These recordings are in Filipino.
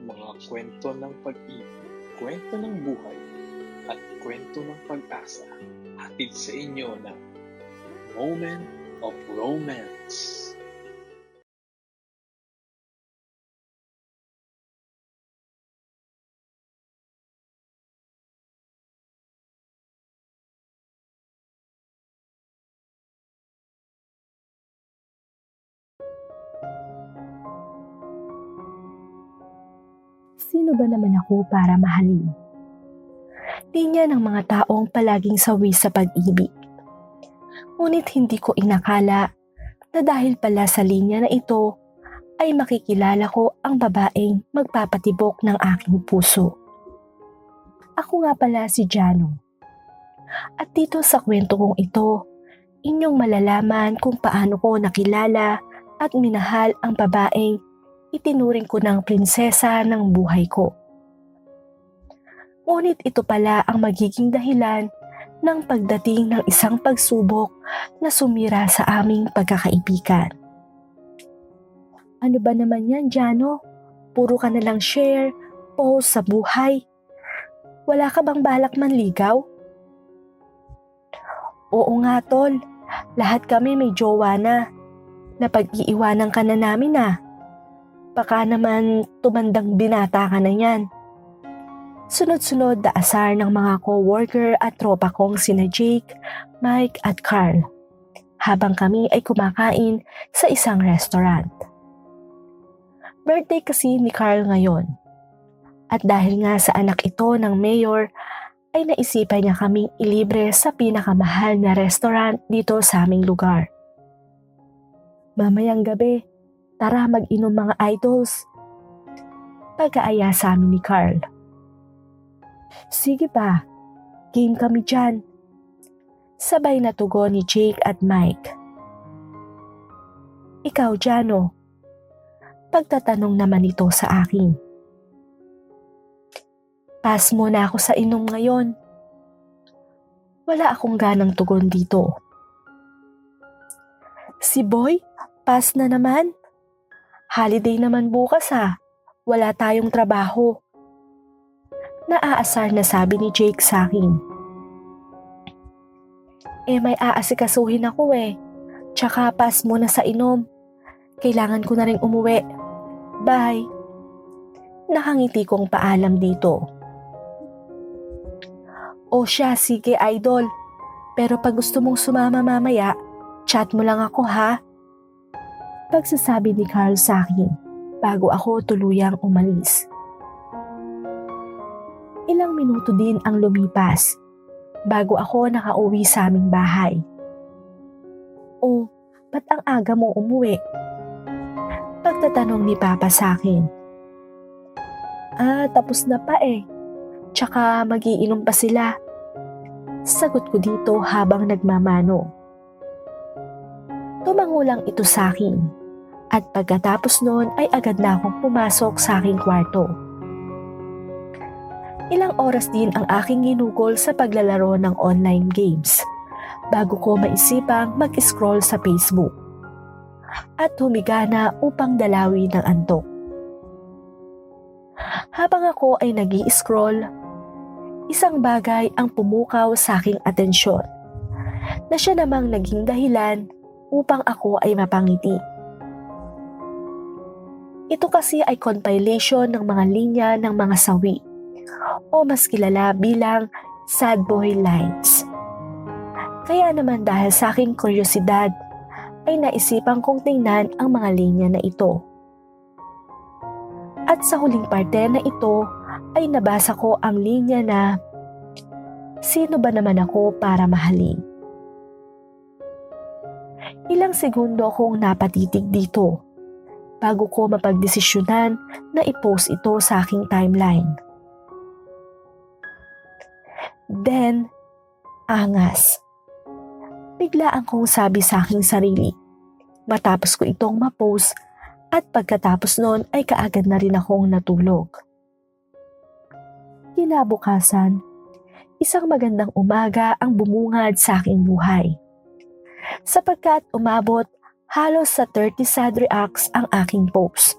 mga kwento ng pag-ibig, kwento ng buhay, at kwento ng pag-asa. Hatid sa inyo ng Moment of Romance. Sino ba naman ako para mahalin? Linya ng mga taong palaging sawi sa pag-ibig. Ngunit hindi ko inakala na dahil pala sa linya na ito ay makikilala ko ang babaeng magpapatibok ng aking puso. Ako nga pala si Jano. At dito sa kwento kong ito, inyong malalaman kung paano ko nakilala at minahal ang babaeng itinuring ko ng prinsesa ng buhay ko. Ngunit ito pala ang magiging dahilan ng pagdating ng isang pagsubok na sumira sa aming pagkakaibigan. Ano ba naman yan, Jano? Puro ka na lang share, post sa buhay. Wala ka bang balak manligaw? Oo nga, tol. Lahat kami may jowa na. Napag-iiwanan ka na namin ah. Baka naman tumandang binata ka na yan. Sunod-sunod na asar ng mga co-worker at tropa kong sina Jake, Mike at Carl habang kami ay kumakain sa isang restaurant. Birthday kasi ni Carl ngayon at dahil nga sa anak ito ng mayor ay naisipan niya kaming ilibre sa pinakamahal na restaurant dito sa aming lugar. Mamayang gabi, tara mag-inom mga idols. Pagkaaya sa amin ni Carl. Sige ba, game kami dyan. Sabay na tugon ni Jake at Mike. Ikaw, Jano? Pagtatanong naman ito sa akin. Pass muna ako sa inom ngayon. Wala akong ganang tugon dito. Si Boy, pass na naman. Holiday naman bukas ha. Wala tayong trabaho. Naaasar na sabi ni Jake sa akin. May aasikasuhin ako eh. Tsaka pass muna sa inom. Kailangan ko na rin umuwi. Bye. Nakangiti kong paalam dito. O siya, sige idol. Pero pag gusto mong sumama mamaya, chat mo lang ako ha. Pagsasabi ni Carl sa akin bago ako tuluyang umalis. Ilang minuto din ang lumipas bago ako nakauwi sa aming bahay. Oh, ba't ang aga mo umuwi? Pagtatanong ni Papa sa akin. Tapos na pa eh. Tsaka magiinom pa sila. Sagot ko dito habang nagmamano. Tumango lang ito sa akin at pagkatapos noon ay agad na akong pumasok sa aking kwarto. Ilang oras din ang aking ginugol sa paglalaro ng online games bago ko maisipang mag-scroll sa Facebook at humiga na upang dalawin ng antok. Habang ako ay nag-i-scroll, isang bagay ang pumukaw sa aking atensyon na siya namang naging dahilan upang ako ay mapangiti. Ito kasi ay compilation ng mga linya ng mga sawi o mas kilala bilang sad boy lines. Kaya naman dahil sa aking kuryosidad ay naisipan kong tingnan ang mga linya na ito. At sa huling parte na ito ay nabasa ko ang linya na sino ba naman ako para mahalin? Ilang segundo akong napatitig dito bago ko mapagdesisyonan na i-post ito sa aking timeline. Then, angas. Biglaan kong sabi sa aking sarili matapos ko itong ma-post at pagkatapos noon ay kaagad na rin akong natulog. Kinabukasan, isang magandang umaga ang bumungad sa aking buhay. Sapagkat umabot halos sa 30 sad reacts ang aking post.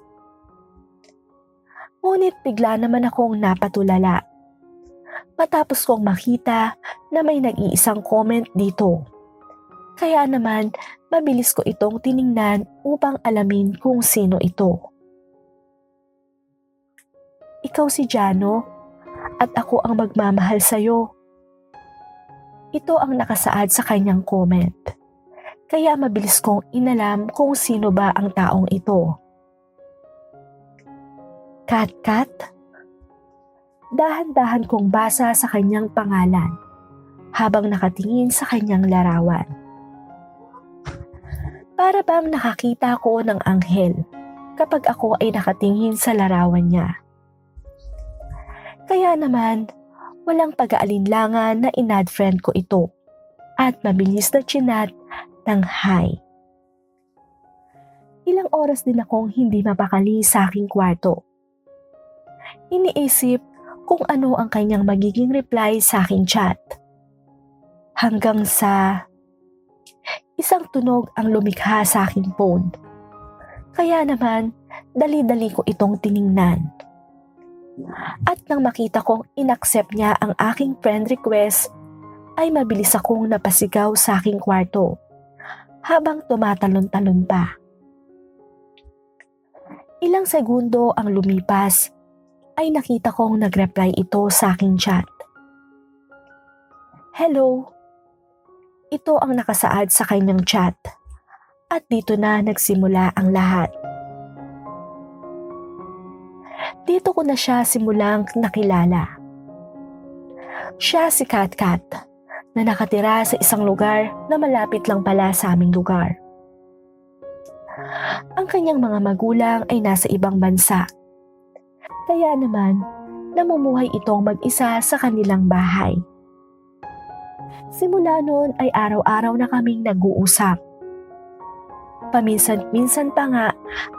Ngunit bigla naman akong napatulala matapos kong makita na may nag-iisang comment dito. Kaya naman, mabilis ko itong tiningnan upang alamin kung sino ito. Ikaw si Jano at ako ang magmamahal sa'yo. Ito ang nakasaad sa kanyang comment. Kaya mabilis kong inalam kung sino ba ang taong ito. Kat? Dahan-dahan kong basa sa kanyang pangalan habang nakatingin sa kanyang larawan. Para bang nakakita ko ng anghel kapag ako ay nakatingin sa larawan niya. Kaya naman, walang pag-aalinlangan na in-add friend ko ito at mabilis na chinat ng hi. Ilang oras din akong hindi mapakali sa aking kwarto. Iniisip kung ano ang kanyang magiging reply sa aking chat. Hanggang sa isang tunog ang lumikha sa aking phone. Kaya naman, dali-dali ko itong tiningnan. At nang makita kong inaccept niya ang aking friend request, ay mabilis akong napasigaw sa aking kwarto habang tumatalon-talon pa. Ilang segundo ang lumipas ay nakita kong nag-reply ito sa aking chat. Hello. Ito ang nakasaad sa kanyang chat at dito na nagsimula ang lahat. Dito ko na siya simulang nakilala. Siya si Kat na nakatira sa isang lugar na malapit lang pala sa aming lugar. Ang kanyang mga magulang ay nasa ibang bansa. Kaya naman, namumuhay itong mag-isa sa kanilang bahay. Simula noon ay araw-araw na kaming nag-uusap. Paminsan-minsan pa nga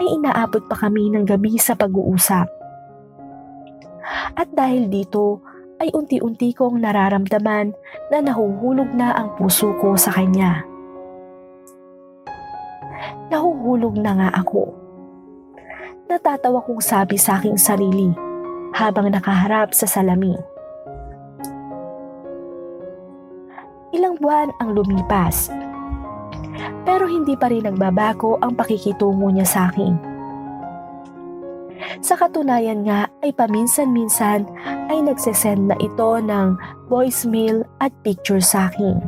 ay inaabot pa kami ng gabi sa pag-uusap. At dahil dito ay unti-unti kong nararamdaman na nahuhulog na ang puso ko sa kanya. Nahuhulog na nga ako. Natatawa kong sabi sa aking sarili habang nakaharap sa salamin. Ilang buwan ang lumipas, pero hindi pa rin nagbabago ang pakikitungo niya sa akin. Sa katunayan nga ay paminsan-minsan ay nagsesend na ito ng voicemail at picture sa akin.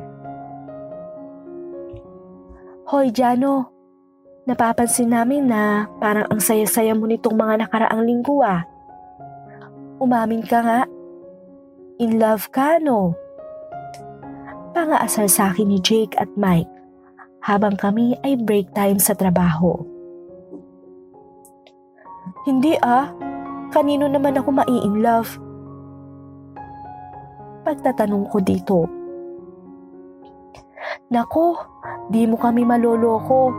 Hoy Jano, napapansin namin na parang ang saya-saya mo nitong mga nakaraang linggo ah. Umamin ka nga. In love ka no? Pangaasar sa akin ni Jake at Mike habang kami ay break time sa trabaho. Hindi ah, kanino naman ako mai-in love? Pagtatanong ko dito. Nako, di mo kami maloloko.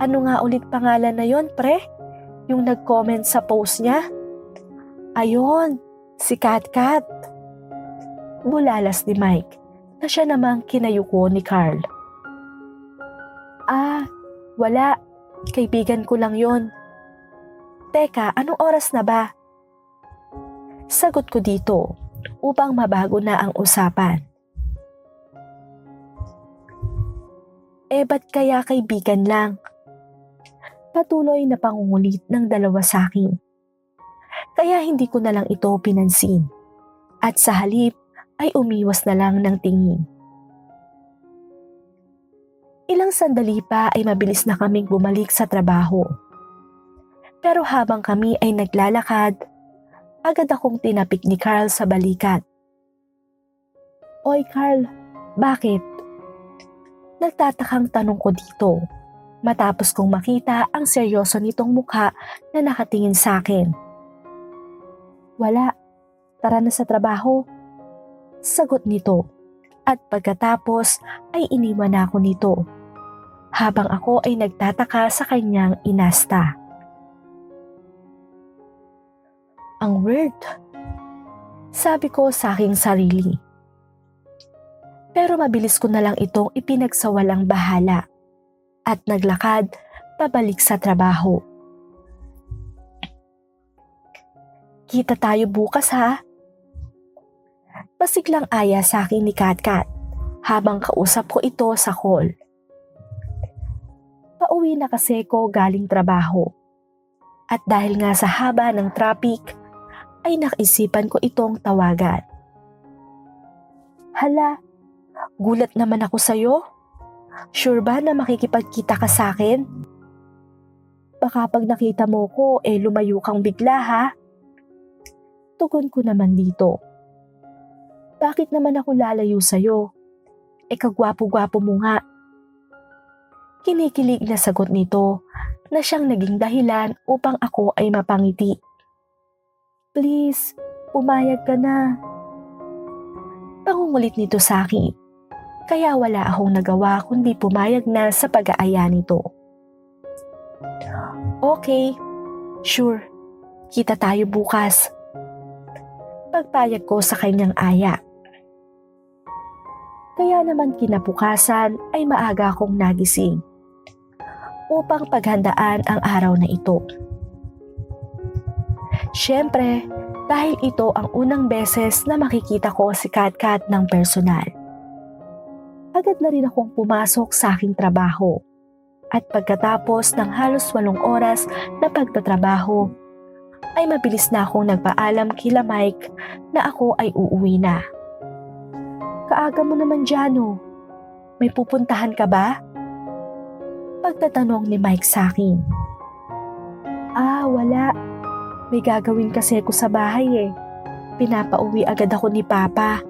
Ano nga ulit pangalan na yon, pre? Yung nag-comment sa post niya? Ayon, si Kat. Bulalas ni Mike na siya namang kinayuko ni Carl. Ah, wala. Kaibigan ko lang yon. Teka, anong oras na ba? Sagot ko dito upang mabago na ang usapan. Ba't kaya kaibigan lang? Patuloy na pangungulit ng dalawa sa akin. Kaya hindi ko na lang ito pinansin. At sa halip ay umiwas na lang ng tingin. Ilang sandali pa ay mabilis na kaming bumalik sa trabaho. Pero habang kami ay naglalakad, agad akong tinapik ni Carl sa balikat. Oy Carl, bakit? Nagtatakang tanong ko dito matapos kong makita ang seryoso nitong mukha na nakatingin sa akin. Wala, tara na sa trabaho. Sagot nito at pagkatapos ay iniwan ako nito habang ako ay nagtataka sa kanyang inasta. Ang weird, sabi ko sa aking sarili. Pero mabilis ko na lang itong ipinagsawalang bahala at naglakad pabalik sa trabaho. Kita tayo bukas ha. Masiglang aya sa akin ni Katkat habang kausap ko ito sa call. Pauwi na kasi ko galing trabaho. At dahil nga sa haba ng traffic, ay naisipan ko itong tawagan. Hala, gulat naman ako sa'yo. Sure ba na makikipagkita ka sa akin? Baka pag nakita mo ko, lumayo kang bigla ha? Tugon ko naman dito. Bakit naman ako lalayo sa'yo? Kagwapo-gwapo mo nga. Kinikilig na sagot nito na siyang naging dahilan upang ako ay mapangiti. Please, pumayag ka na. Pangungulit nito sa akin, kaya wala akong nagawa kundi pumayag na sa pag-aaya nito. Okay, sure, kita tayo bukas. Pagpayag ko sa kanyang aya. Kaya naman kinabukasan ay maaga akong nagising upang paghandaan ang araw na ito. Siyempre, dahil ito ang unang beses na makikita ko si Katkat ng personal. Agad na rin akong pumasok sa aking trabaho at pagkatapos ng halos 8 oras na pagtatrabaho, ay mabilis na akong nagpaalam kila Mike na ako ay uuwi na. Kaaga mo naman dyan, oh. May pupuntahan ka ba? Pagtatanong ni Mike sa akin. Wala. May gagawin kasi ako sa bahay Pinapauwi agad ako ni Papa.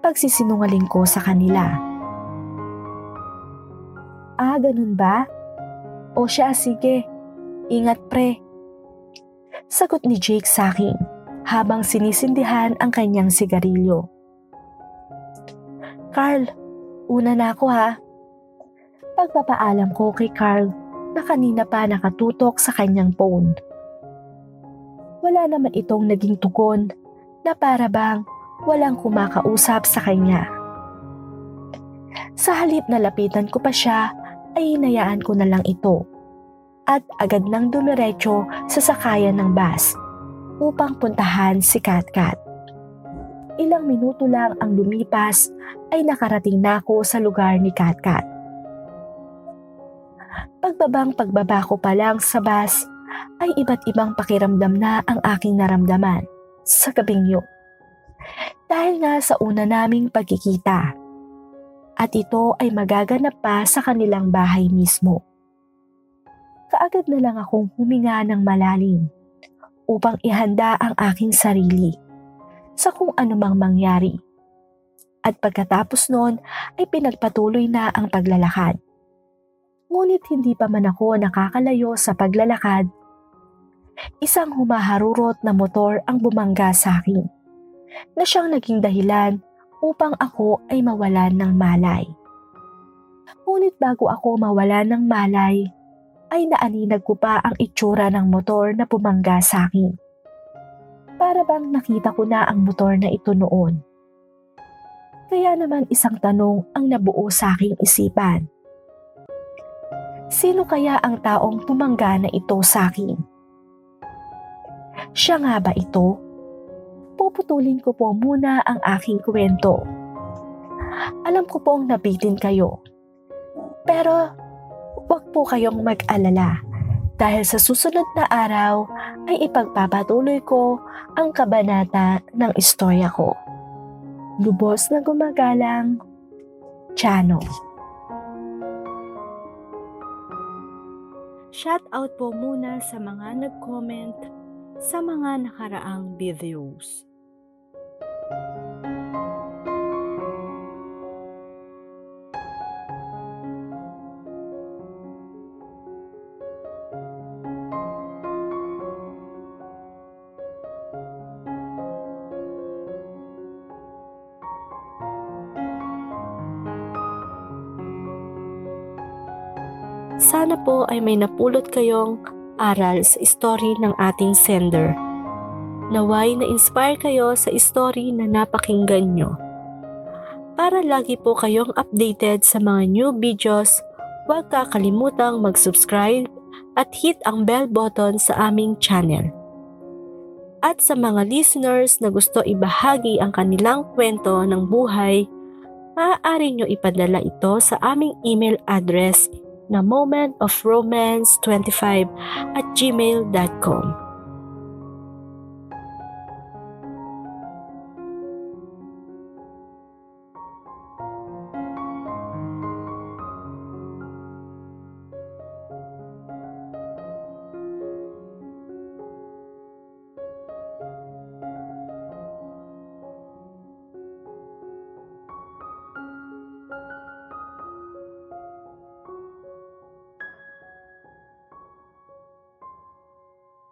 Pagsisinungaling ko sa kanila. Ganun ba? O siya, sige. Ingat pre. Sagot ni Jake sa akin habang sinisindihan ang kanyang sigarilyo. Carl, una na ako ha. Pagpapaalam ko kay Carl na kanina pa nakatutok sa kanyang phone. Wala naman itong naging tugon na para bang walang kumakausap sa kanya. Sa halip na lapitan ko pa siya ay hinayaan ko na lang ito at agad nang dumiretso sa sakayan ng bus upang puntahan si Katkat. Ilang minuto lang ang lumipas ay nakarating na ako sa lugar ni Katkat. Pagbaba ko pa lang sa bus ay iba't ibang pakiramdam na ang aking naramdaman sa gabing yun. Dahil nga sa una naming pagkikita at ito ay magaganap pa sa kanilang bahay mismo. Kaagad na lang akong huminga ng malalim upang ihanda ang aking sarili sa kung anumang mangyari. At pagkatapos noon ay pinagpatuloy na ang paglalakad. Ngunit hindi pa man ako nakakalayo sa paglalakad, isang humaharurot na motor ang bumangga sa akin na siyang naging dahilan upang ako ay mawalan ng malay. Ngunit bago ako mawalan ng malay, ay naaninag ko pa ang itsura ng motor na bumangga sa akin. Para bang nakita ko na ang motor na ito noon. Kaya naman isang tanong ang nabuo sa aking isipan. Sino kaya ang taong pumangga na ito sa akin? Siya nga ba ito? Puputulin ko po muna ang aking kwento. Alam ko pong nabitin kayo. Pero huwag po kayong mag-alala dahil sa susunod na araw ay ipagpapatuloy ko ang kabanata ng istorya ko. Lubos na gumagalang, Chano. Shout out po muna sa mga nag-comment sa mga nakaraang videos. Sana po ay may napulot kayong aral sa story ng ating sender. Naway na-inspire kayo sa story na napakinggan nyo. Para lagi po kayong updated sa mga new videos, huwag kakalimutang mag-subscribe at hit ang bell button sa aming channel. At sa mga listeners na gusto ibahagi ang kanilang kwento ng buhay, maaari nyo ipadala ito sa aming email address na momentofromance25@gmail.com.